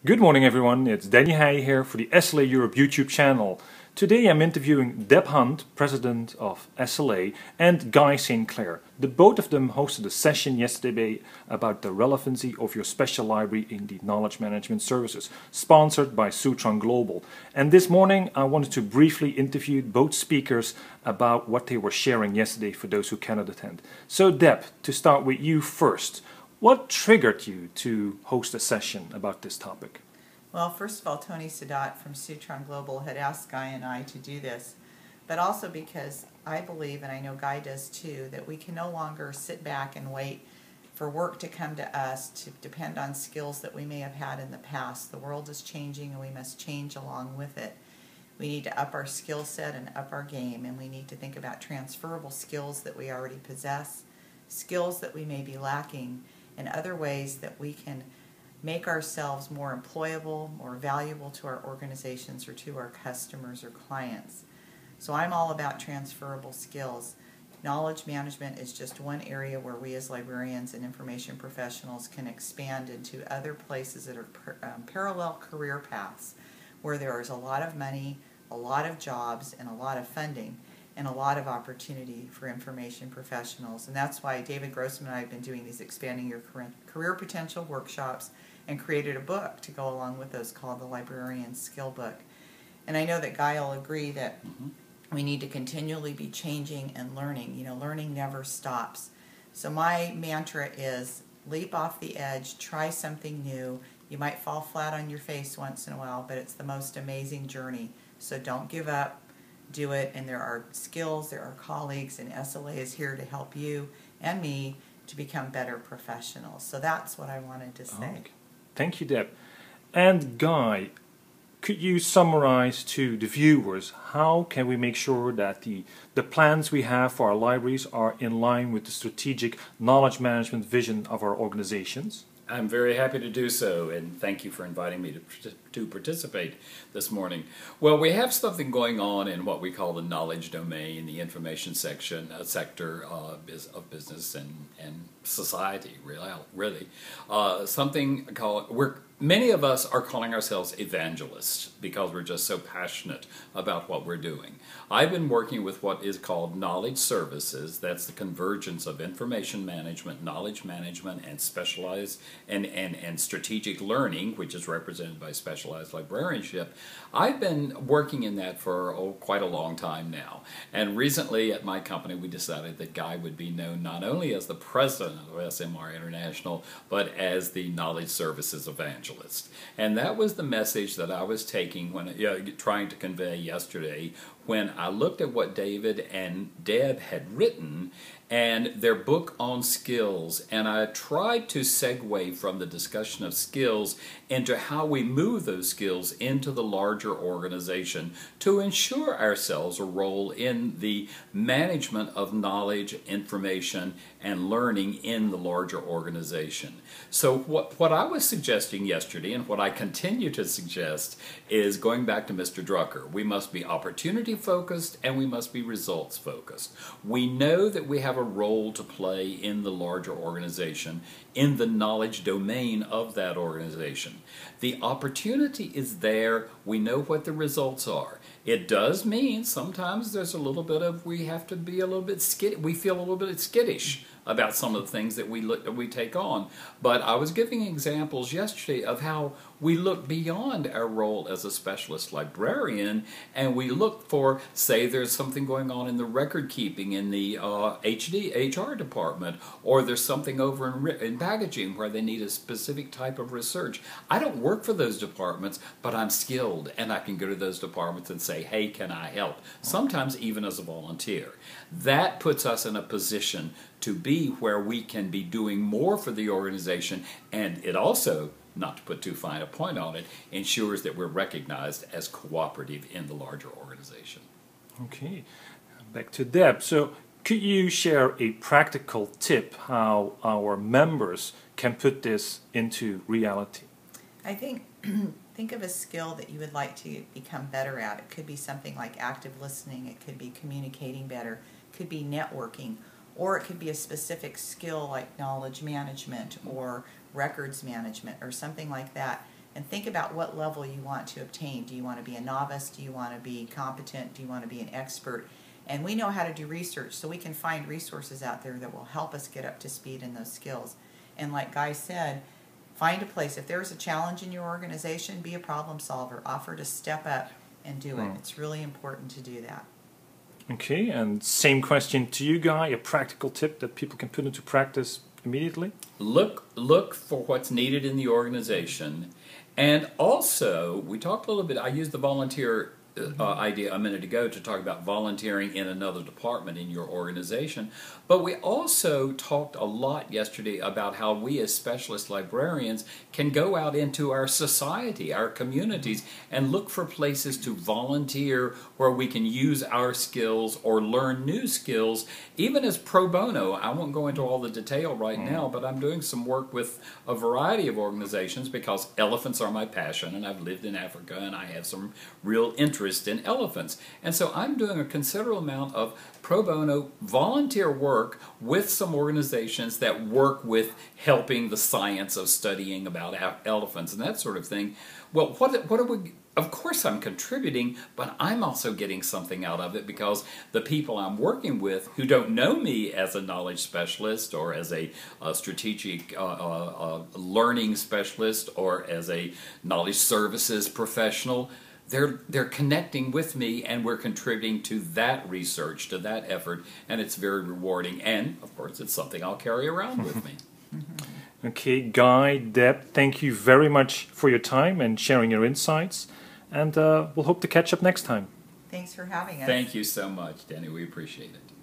Good morning everyone, it's Danny Heij here for the SLA Europe YouTube channel. Today I'm interviewing Deb Hunt, President of SLA, and Guy St.Clair. Both of them hosted a session yesterday about the relevancy of your special library in the knowledge management services, sponsored by Sutron Global. And this morning I wanted to briefly interview both speakers about what they were sharing yesterday for those who cannot attend. So Deb, to start with you first. What triggered you to host a session about this topic? Well, first of all, Tony Sadat from Sutron Global had asked Guy and I to do this, but also because I believe, and I know Guy does too, that we can no longer sit back and wait for work to come to us to depend on skills that we may have had in the past. The world is changing and we must change along with it. We need to up our skill set and up our game, and we need to think about transferable skills that we already possess, skills that we may be lacking, and other ways that we can make ourselves more employable, more valuable to our organizations or to our customers or clients. So I'm all about transferable skills. Knowledge management is just one area where we as librarians and information professionals can expand into other places that are parallel career paths, where there is a lot of money, a lot of jobs, and a lot of funding, and a lot of opportunity for information professionals. And that's why David Grossman and I have been doing these Expanding Your Career Potential workshops and created a book to go along with those called the Librarian's Skill Book. And I know that Guy will agree that we need to continually be changing and learning. You know, learning never stops. So my mantra is leap off the edge, try something new. You might fall flat on your face once in a while, but it's the most amazing journey. So don't give up. Do it, and there are skills, there are colleagues, and SLA is here to help you and me to become better professionals. So that's what I wanted to say. Okay. Thank you, Deb. And Guy, could you summarize to the viewers how can we make sure that the plans we have for our libraries are in line with the strategic knowledge management vision of our organizations? I'm very happy to do so, and thank you for inviting me to participate this morning. Well, we have something going on in what we call the knowledge domain, the information sector of business and society, really. Something called, many of us are calling ourselves evangelists because we're just so passionate about what we're doing. I've been working with what is called knowledge services. That's the convergence of information management, knowledge management, and specialized and strategic learning, which is represented by specialized librarianship. I've been working in that for quite a long time now. And recently at my company we decided that Guy would be known not only as the president of SMR International, but as the knowledge services evangelist. And that was the message that I was taking when trying to convey yesterday when I looked at what David and Deb had written and their book on skills, and I tried to segue from the discussion of skills into how we move those skills into the larger organization to ensure ourselves a role in the management of knowledge, information, and learning in the larger organization. So what I was suggesting yesterday, and what I continue to suggest, is going back to Mr. Drucker. We must be opportunity focused and we must be results focused. We know that we have a role to play in the larger organization, in the knowledge domain of that organization. The opportunity is there. We know what the results are. It does mean sometimes there's a little bit of, we have to be a little bit skittish. We feel a little bit skittish about some of the things that we take on. But I was giving examples yesterday of how we look beyond our role as a specialist librarian and we look for, say there's something going on in the record keeping in the HR department, or there's something over in packaging where they need a specific type of research. I don't work for those departments, but I'm skilled and I can go to those departments and say, hey, can I help? Sometimes even as a volunteer. That puts us in a position to be where we can be doing more for the organization, and it also, not to put too fine a point on it, ensures that we're recognized as cooperative in the larger organization. Okay, back to Deb. So could you share a practical tip how our members can put this into reality? I think of a skill that you would like to become better at. It could be something like active listening, it could be communicating better, it could be networking, or it could be a specific skill like knowledge management or records management or something like that. and think about what level you want to obtain. Do you want to be a novice? Do you want to be competent? Do you want to be an expert? And we know how to do research, so we can find resources out there that will help us get up to speed in those skills. And like Guy said, find a place. If there's a challenge in your organization, be a problem solver. Offer to step up and do it. It's really important to do that. Okay, and same question to you, Guy. A practical tip that people can put into practice immediately? Look for what's needed in the organization. And also, we talked a little bit, I used the volunteer idea a minute ago to talk about volunteering in another department in your organization. But we also talked a lot yesterday about how we as specialist librarians can go out into our society, our communities, and look for places to volunteer where we can use our skills or learn new skills, even as pro bono. I won't go into all the detail right now, but I'm doing some work with a variety of organizations because elephants are my passion, and I've lived in Africa and I have some real interest in elephants. And so I'm doing a considerable amount of pro bono volunteer work with some organizations that work with helping the science of studying about elephants and that sort of thing. Well, what are we... Of course I'm contributing, but I'm also getting something out of it because the people I'm working with who don't know me as a knowledge specialist or as a strategic learning specialist or as a knowledge services professional, they're connecting with me, and we're contributing to that research, to that effort, and it's very rewarding. And, of course, it's something I'll carry around with me. Okay, Guy, Deb, thank you very much for your time and sharing your insights. And we'll hope to catch up next time. Thanks for having us. Thank you so much, Danny. We appreciate it.